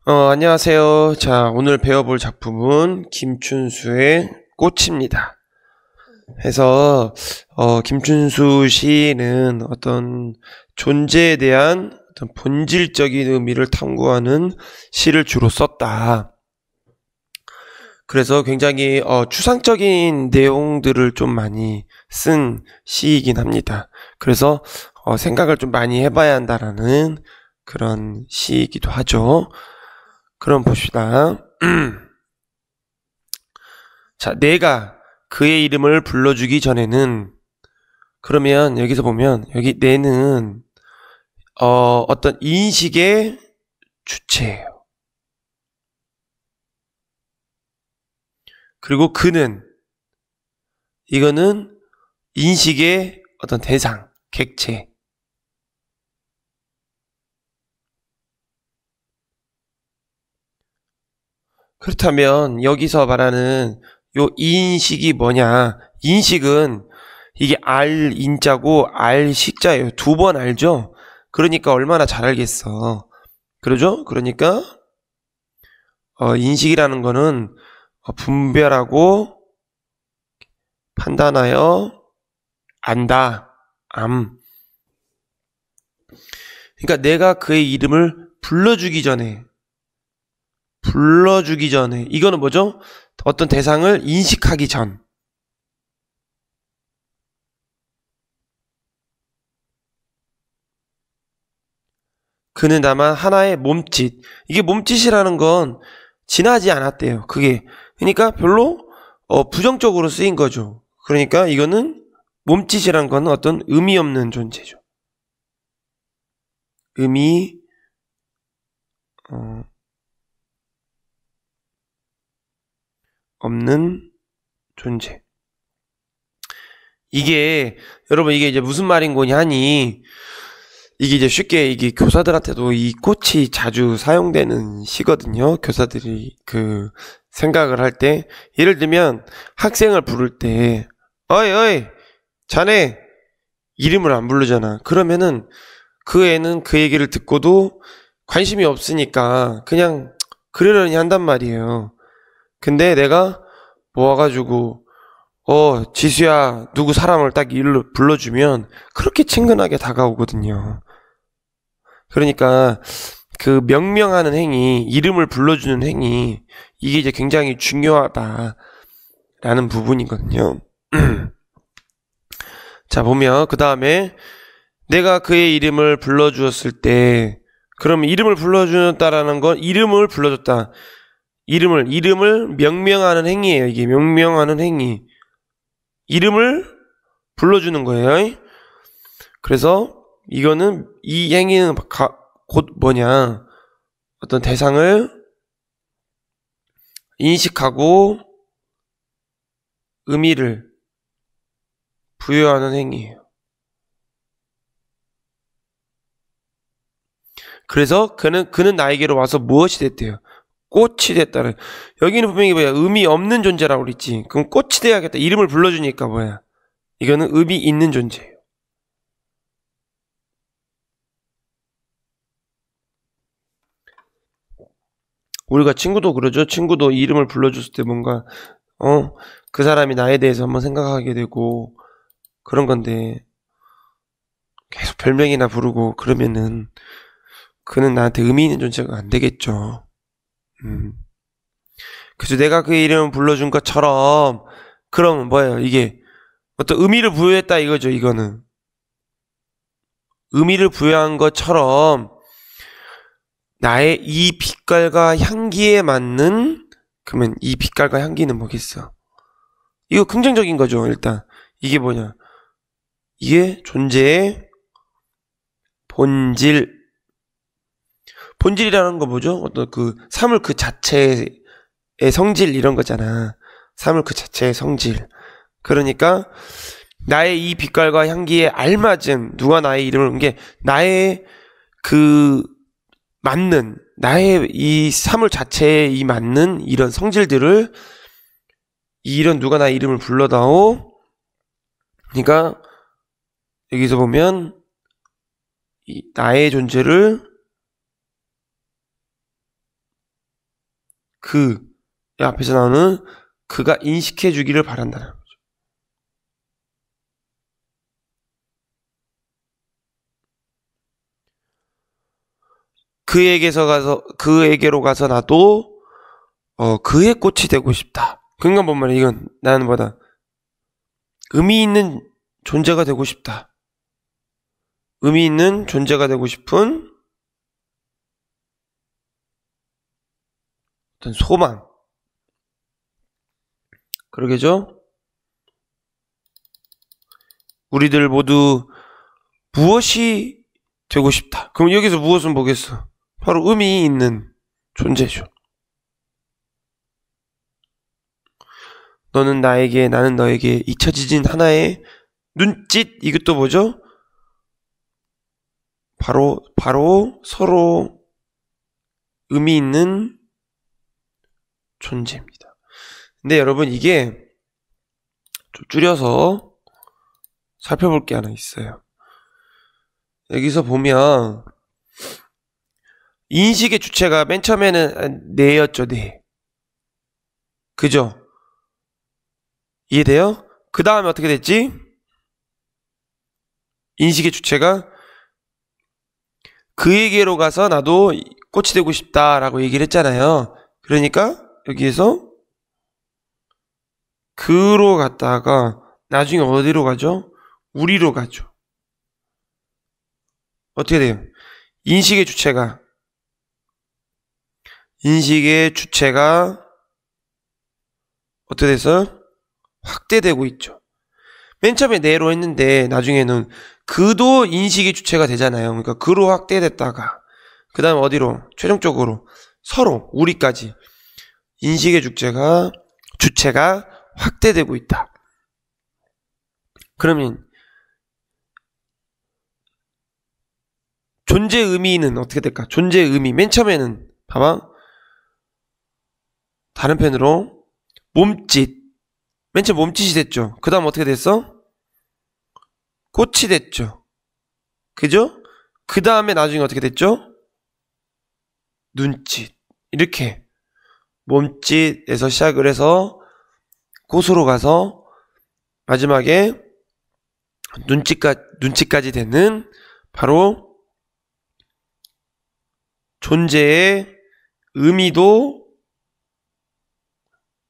안녕하세요. 자, 오늘 배워볼 작품은 김춘수의 꽃입니다. 해서, 김춘수 시인은 어떤 존재에 대한 어떤 본질적인 의미를 탐구하는 시를 주로 썼다. 그래서 굉장히, 추상적인 내용들을 좀 많이 쓴 시이긴 합니다. 그래서, 생각을 좀 많이 해봐야 한다라는 그런 시이기도 하죠. 그럼 봅시다. 자, 내가 그의 이름을 불러주기 전에는, 그러면 여기서 보면 여기 내는 어떤 인식의 주체예요. 그리고 그는, 이거는 인식의 어떤 대상, 객체. 그렇다면 여기서 말하는 요 인식이 뭐냐? 인식은 이게 알 인자고 알 식자예요. 두 번 알죠? 그러니까 얼마나 잘 알겠어. 그러죠? 그러니까 인식이라는 거는 분별하고 판단하여 안다. 그러니까 내가 그의 이름을 불러주기 전에 이거는 뭐죠? 어떤 대상을 인식하기 전. 그는 다만 하나의 몸짓. 이게 몸짓이라는 건 지나지 않았대요. 그게. 그러니까 별로 부정적으로 쓰인 거죠. 그러니까 이거는 몸짓이란 건 어떤 의미 없는 존재죠. 의미 없는 존재. 이게 여러분 이게 이제 무슨 말인 거냐 하니 이게 이제 쉽게 이게 교사들한테도 이 꽃이 자주 사용되는 시거든요. 교사들이 그 생각을 할 때 예를 들면 학생을 부를 때 어이 어이 자네 이름을 안 부르잖아. 그러면은 그 애는 그 얘기를 듣고도 관심이 없으니까 그냥 그러려니 한단 말이에요. 근데 내가 모아가지고 지수야 누구 사람을 딱 일로 불러주면 그렇게 친근하게 다가오거든요. 그러니까 그 명명하는 행위, 이름을 불러주는 행위, 이게 이제 굉장히 중요하다라는 부분이거든요. 자, 보면 그 다음에 내가 그의 이름을 불러주었을 때, 그럼 이름을 불러주었다라는 건 이름을 불러줬다. 이름을 명명하는 행위예요. 이게 명명하는 행위. 이름을 불러주는 거예요. 그래서 이거는 이 행위는 곧 뭐냐? 어떤 대상을 인식하고 의미를 부여하는 행위예요. 그래서 그는 나에게로 와서 무엇이 됐대요? 꽃이 됐다는. 여기는 분명히 뭐야? 의미 없는 존재라고 그랬지. 그럼 꽃이 돼야겠다. 이름을 불러주니까 뭐야? 이거는 의미 있는 존재예요. 우리가 친구도 그러죠. 친구도 이름을 불러줬을 때 뭔가 그 사람이 나에 대해서 한번 생각하게 되고 그런 건데 계속 별명이나 부르고 그러면은 그는 나한테 의미 있는 존재가 안 되겠죠. 그래서 내가 그 이름을 불러준 것처럼 그럼 뭐예요? 이게 어떤 의미를 부여했다 이거죠. 이거는 의미를 부여한 것처럼 나의 이 빛깔과 향기에 맞는, 그러면 이 빛깔과 향기는 뭐겠어? 이거 긍정적인 거죠. 일단 이게 뭐냐? 이게 존재의 본질이라는 거 뭐죠? 어떤 그 사물 그 자체의 성질 이런 거잖아. 사물 그 자체의 성질. 그러니까 나의 이 빛깔과 향기에 알맞은, 누가 나의 이름을 온 게 나의 그 맞는, 나의 이 사물 자체에 이 맞는 이런 성질들을, 이런 누가 나의 이름을 불러다오. 그러니까 여기서 보면 나의 존재를 그 앞에서 나오는 그가 인식해 주기를 바란다는 거죠. 그에게로 가서 나도 그의 꽃이 되고 싶다. 그러니까 뭔 말이야? 이건 나는 뭐다? 의미 있는 존재가 되고 싶다. 의미 있는 존재가 되고 싶은 어떤 소망. 그러게죠? 우리들 모두 무엇이 되고 싶다. 그럼 여기서 무엇은 뭐겠어? 바로 의미 있는 존재죠. 너는 나에게, 나는 너에게 잊혀지진 하나의 눈짓. 이것도 뭐죠? 바로 서로 의미 있는 존재입니다. 근데 여러분, 이게 좀 줄여서 살펴볼 게 하나 있어요. 여기서 보면 인식의 주체가 맨 처음에는 내였죠. 네. 그죠? 이해돼요? 그 다음에 어떻게 됐지? 인식의 주체가 그에게로 가서 나도 꽃이 되고 싶다라고 얘기를 했잖아요. 그러니까 여기에서 그로 갔다가 나중에 어디로 가죠? 우리로 가죠. 어떻게 돼요? 인식의 주체가 어떻게 돼서 확대되고 있죠. 맨 처음에 내로 했는데 나중에는 그도 인식의 주체가 되잖아요. 그러니까 그로 확대됐다가 그 다음 어디로? 최종적으로 서로 우리까지 인식의 주체가 확대되고 있다. 그러면 존재 의미는 어떻게 될까? 존재 의미 맨 처음에는 봐봐. 다른 편으로 몸짓. 맨 처음 몸짓이 됐죠. 그 다음 어떻게 됐어? 꽃이 됐죠. 그죠? 그 다음에 나중에 어떻게 됐죠? 눈짓. 이렇게 몸짓에서 시작을 해서 꽃으로 가서 마지막에 눈짓까지 되는 바로 존재의 의미도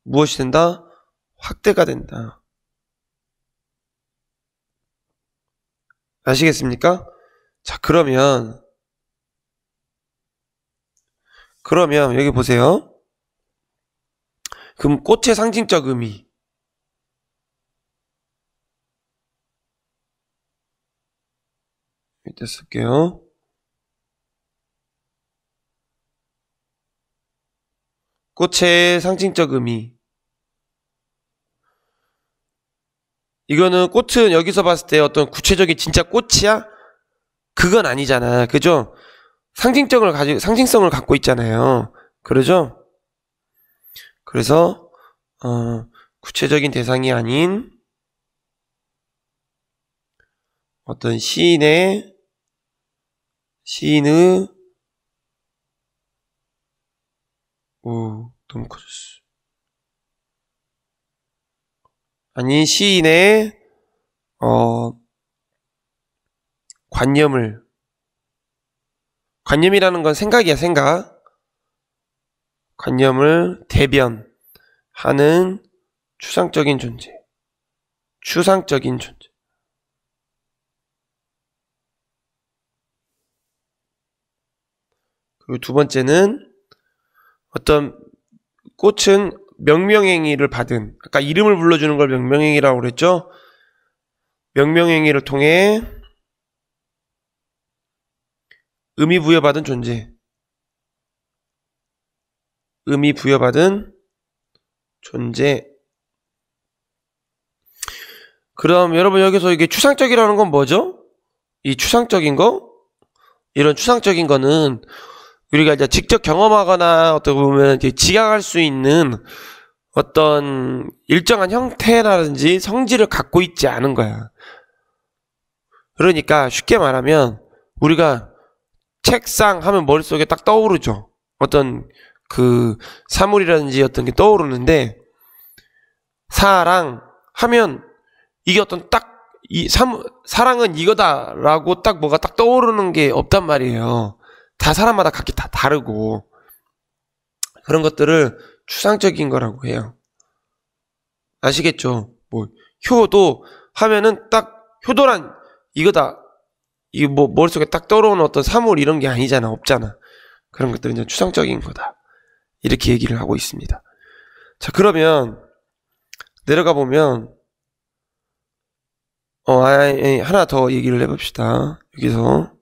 무엇이 된다? 확대가 된다. 아시겠습니까? 자, 그러면 여기 보세요. 그럼 꽃의 상징적 의미. 이때 쓸게요. 꽃의 상징적 의미. 이거는 꽃은 여기서 봤을 때 어떤 구체적인 진짜 꽃이야? 그건 아니잖아. 그죠? 상징성을 갖고 있잖아요. 그러죠? 그래서 구체적인 대상이 아닌 어떤 시인의 너무 커졌어. 아니, 시인의 관념이라는 건 생각이야, 생각. 관념을 대변하는 추상적인 존재. 그리고 두 번째는 어떤 꽃은 명명행위를 받은, 아까 이름을 불러주는 걸 명명행위라고 그랬죠? 명명행위를 통해 의미 부여받은 존재. 그럼 여러분 여기서 이게 추상적이라는 건 뭐죠? 이 추상적인 거? 이런 추상적인 거는 우리가 이제 직접 경험하거나 어떻게 보면 이제 지각할 수 있는 어떤 일정한 형태라든지 성질을 갖고 있지 않은 거야. 그러니까 쉽게 말하면 우리가 책상 하면 머릿속에 딱 떠오르죠. 어떤 그 사물이라든지 어떤 게 떠오르는데, 사랑 하면 이게 어떤 딱 사랑은 이거다라고 딱 뭐가 딱 떠오르는 게 없단 말이에요. 다 사람마다 각기 다 다르고, 그런 것들을 추상적인 거라고 해요. 아시겠죠? 뭐 효도 하면은 딱 효도란 이거다. 이게 뭐 머릿속에 딱 떠오르는 어떤 사물 이런 게 아니잖아. 없잖아. 그런 것들은 이제 추상적인 거다. 이렇게 얘기를 하고 있습니다. 자, 그러면 내려가 보면 하나 더 얘기를 해봅시다. 여기서.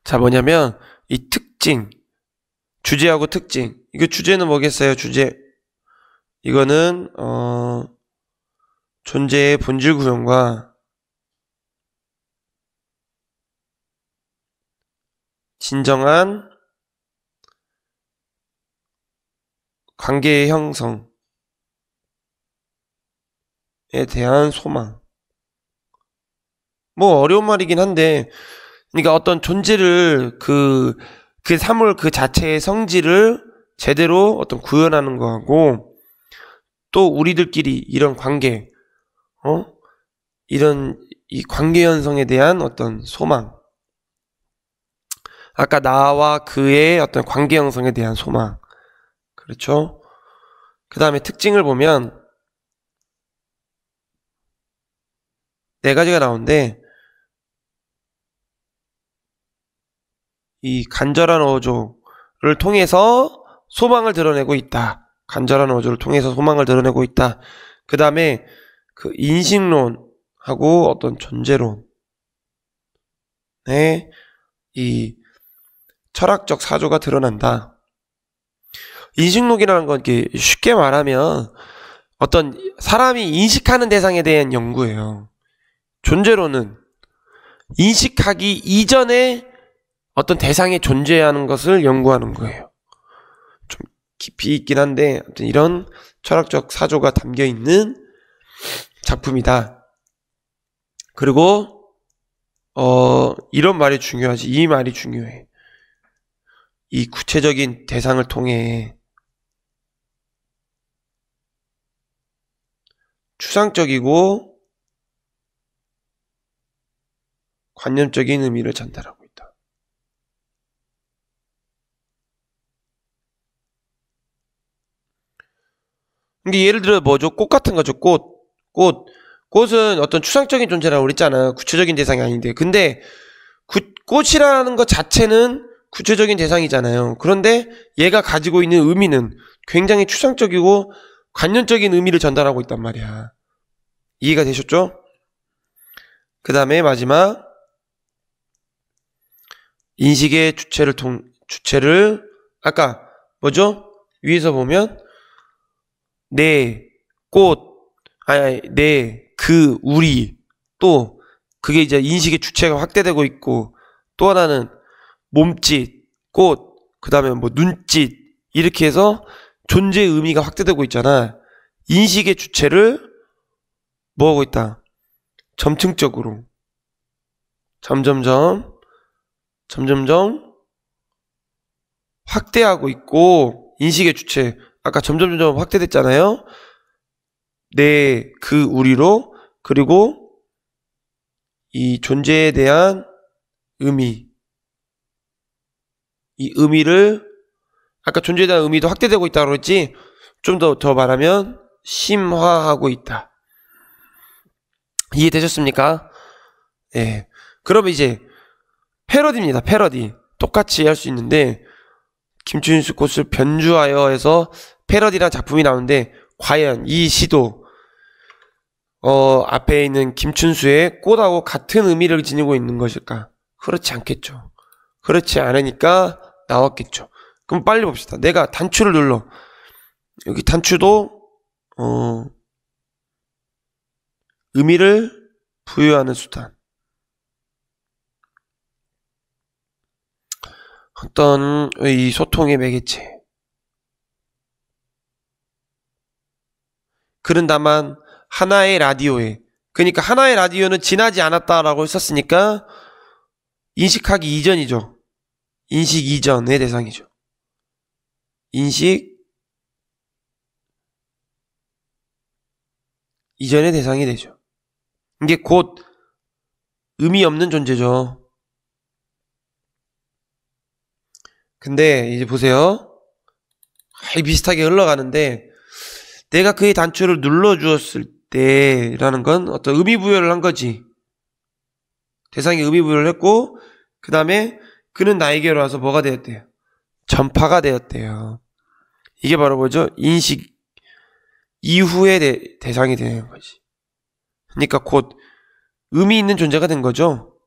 자, 뭐냐면 이 특징, 주제하고 특징. 이거 주제는 뭐겠어요? 주제. 이거는 존재의 본질 구현과 진정한 관계의 형성에 대한 소망. 뭐 어려운 말이긴 한데, 그러니까 어떤 존재를 그 사물 그 자체의 성질을 제대로 어떤 구현하는 거하고, 또 우리들끼리 이런 관계, 이런 이 관계 형성에 대한 어떤 소망. 아까 나와 그의 어떤 관계 형성에 대한 소망. 그렇죠? 그 다음에 특징을 보면 네 가지가 나오는데, 이 간절한 어조를 통해서 소망을 드러내고 있다. 간절한 어조를 통해서 소망을 드러내고 있다. 그 다음에 그 인식론하고 어떤 존재론의 이 철학적 사조가 드러난다. 인식론이라는 건 이렇게 쉽게 말하면 어떤 사람이 인식하는 대상에 대한 연구예요. 존재론은 인식하기 이전에 어떤 대상이 존재하는 것을 연구하는 거예요. 좀 깊이 있긴 한데 아무튼 이런 철학적 사조가 담겨있는 작품이다. 그리고 이런 말이 중요하지. 이 말이 중요해. 이 구체적인 대상을 통해 추상적이고 관념적인 의미를 전달하고 있다. 이게 예를 들어 뭐죠? 꽃 같은 거죠. 꽃은 어떤 추상적인 존재라고 그랬잖아. 구체적인 대상이 아닌데. 근데 꽃이라는 것 자체는 구체적인 대상이잖아요. 그런데 얘가 가지고 있는 의미는 굉장히 추상적이고 관념적인 의미를 전달하고 있단 말이야. 이해가 되셨죠? 그 다음에 마지막, 인식의 주체를 아까 뭐죠? 위에서 보면 우리, 또 그게 이제 인식의 주체가 확대되고 있고, 또 하나는 몸짓, 꽃, 그 다음에 뭐 눈짓, 이렇게 해서 존재의 의미가 확대되고 있잖아. 인식의 주체를 뭐하고 있다? 점층적으로 점점점 확대하고 있고, 인식의 주체 아까 점점점 확대됐잖아요. 그 우리로. 그리고 이 존재에 대한 의미, 이 의미를 아까 존재에 대한 의미도 확대되고 있다고 했지. 좀 더 말하면 심화하고 있다. 이해되셨습니까? 예. 그러면 이제 패러디입니다. 패러디. 똑같이 할 수 있는데, 김춘수 꽃을 변주하여 해서 패러디라는 작품이 나오는데, 과연 이 시도 앞에 있는 김춘수의 꽃하고 같은 의미를 지니고 있는 것일까? 그렇지 않겠죠. 그렇지 않으니까 나왔겠죠. 그럼 빨리 봅시다. 내가 단추를 눌러. 여기 단추도 의미를 부여하는 수단. 어떤 이 소통의 매개체. 글은 다만 하나의 라디오에, 그러니까 하나의 라디오는 지나지 않았다라고 했었으니까 인식하기 이전이죠. 인식 이전의 대상이죠. 인식 이전의 대상이 되죠. 이게 곧 의미 없는 존재죠. 근데 이제 보세요. 비슷하게 흘러가는데 내가 그의 단추를 눌러주었을 때라는 건 어떤 의미 부여를 한 거지. 대상이 의미 부여를 했고 그 다음에 그는 나에게로 와서 뭐가 되었대요? 전파가 되었대요. 이게 바로 뭐죠? 인식 이후의 대상이 되는 거지. 그러니까 곧 의미 있는 존재가 된 거죠.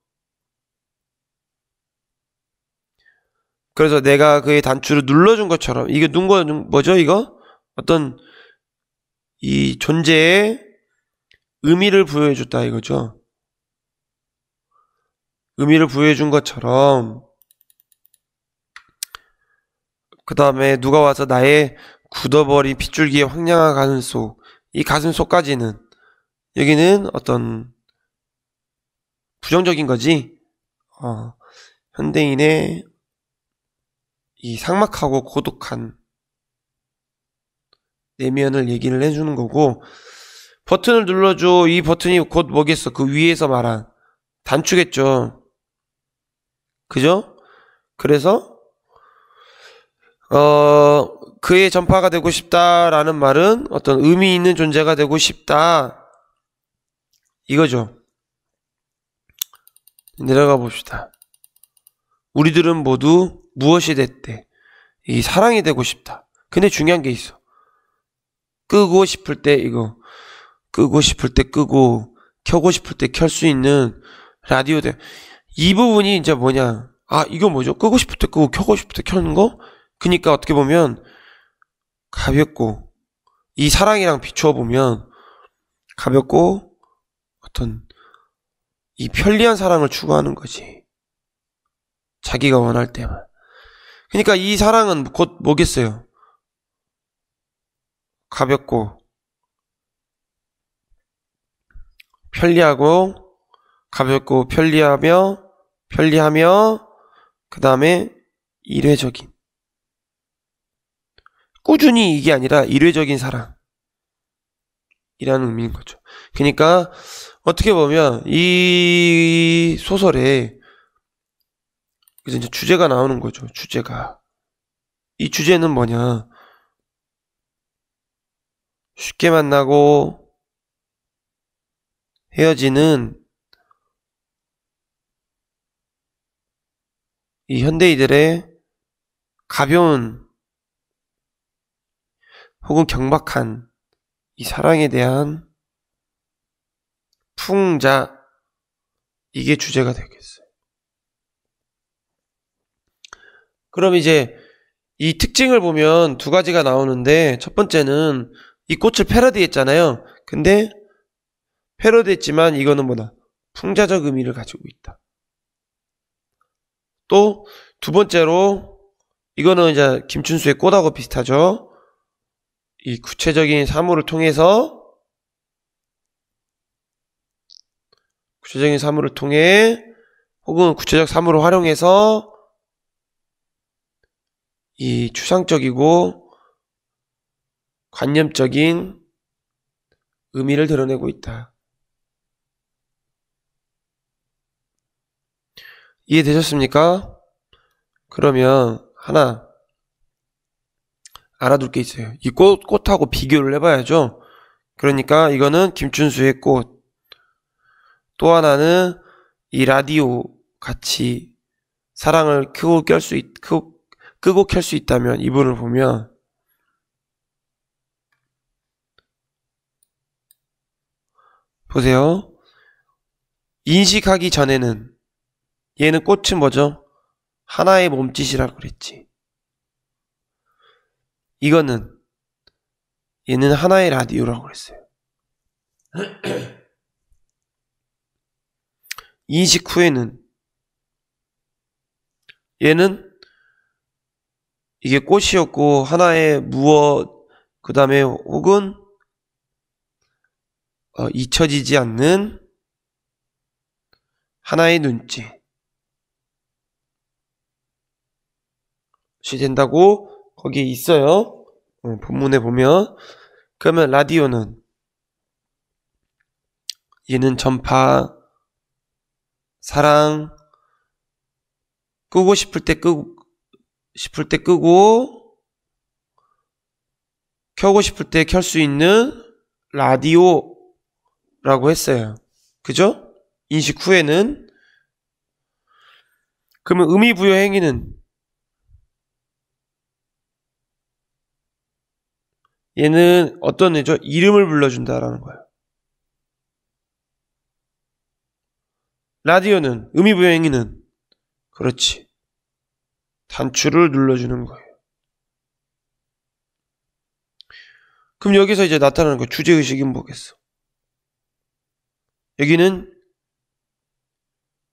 그래서 내가 그의 단추를 눌러준 것처럼 이게 뭐죠 이거? 어떤 이 존재에 의미를 부여해줬다 이거죠. 의미를 부여해준 것처럼 그 다음에 누가 와서 나의 굳어버린 핏줄기의 황량한 가슴속, 이 가슴속까지는 여기는 어떤 부정적인 거지. 현대인의 이 삭막하고 고독한 내면을 얘기를 해주는 거고, 버튼을 눌러줘. 이 버튼이 곧 뭐겠어? 그 위에서 말한 단추겠죠. 그죠? 그래서 그의 전파가 되고 싶다라는 말은 어떤 의미 있는 존재가 되고 싶다 이거죠. 내려가 봅시다. 우리들은 모두 무엇이 됐대? 이 사랑이 되고 싶다. 근데 중요한 게 있어. 끄고 싶을 때 이거, 끄고 싶을 때 끄고 켜고 싶을 때 켤 수 있는 라디오 대. 이 부분이 이제 뭐냐? 이거 뭐죠? 끄고 싶을 때 끄고 켜고 싶을 때 켜는 거? 그러니까 어떻게 보면 가볍고, 이 사랑이랑 비추어 보면 가볍고 어떤 이 편리한 사랑을 추구하는 거지. 자기가 원할 때만. 그러니까 이 사랑은 곧 뭐겠어요? 가볍고 편리하고 가볍고 편리하며 그 다음에 일회적인, 꾸준히 이게 아니라 일회적인 사랑이라는 의미인 거죠. 그러니까 어떻게 보면 이 소설에 그래서 이제 주제가 나오는 거죠. 주제가. 이 주제는 뭐냐? 쉽게 만나고 헤어지는 이 현대인들의 가벼운 혹은 경박한 이 사랑에 대한 풍자, 이게 주제가 되겠어요. 그럼 이제 이 특징을 보면 두 가지가 나오는데, 첫 번째는 이 꽃을 패러디했잖아요. 근데 패러디했지만 이거는 뭐다? 풍자적 의미를 가지고 있다. 또 두 번째로 이거는 이제 김춘수의 꽃하고 비슷하죠. 이 구체적인 사물을 통해 혹은 구체적 사물을 활용해서 이 추상적이고 관념적인 의미를 드러내고 있다. 이해되셨습니까? 그러면 하나 알아둘 게 있어요. 이 꽃하고 비교를 해봐야죠. 그러니까 이거는 김춘수의 꽃. 또 하나는 이 라디오 같이 사랑을 끄고 켤 수 있다면, 이분을 보면 보세요. 인식하기 전에는 얘는 꽃은 뭐죠? 하나의 몸짓이라고 그랬지. 얘는 하나의 라디오라고 그랬어요. 인식 후에는 얘는 이게 꽃이었고 하나의 무엇, 그 다음에 혹은 잊혀지지 않는 하나의 눈짓. 된다고 거기에 있어요. 본문에 보면. 그러면 라디오는 얘는 전파, 사랑, 끄고 싶을 때 끄고 켜고 싶을 때 켤 수 있는 라디오라고 했어요. 그죠? 인식 후에는. 그러면 의미 부여 행위는 얘는 어떤 애죠? 이름을 불러준다라는 거예요. 라디오는 의미 부여 행위는 그렇지. 단추를 눌러주는 거예요. 그럼 여기서 이제 나타나는 거 주제의식이 뭐겠어? 여기는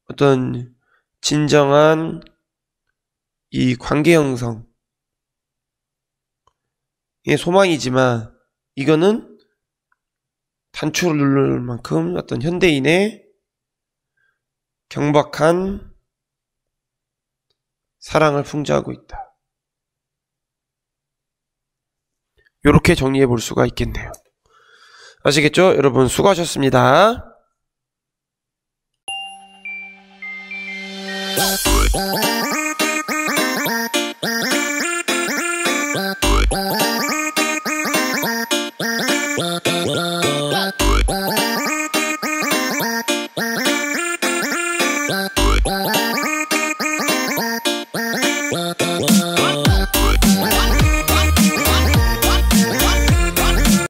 어떤 진정한 이 관계 형성의 소망이지만 이거는 단추를 누를 만큼 어떤 현대인의 경박한 사랑을 풍자하고 있다. 이렇게 정리해 볼 수가 있겠네요. 아시겠죠? 여러분 수고하셨습니다.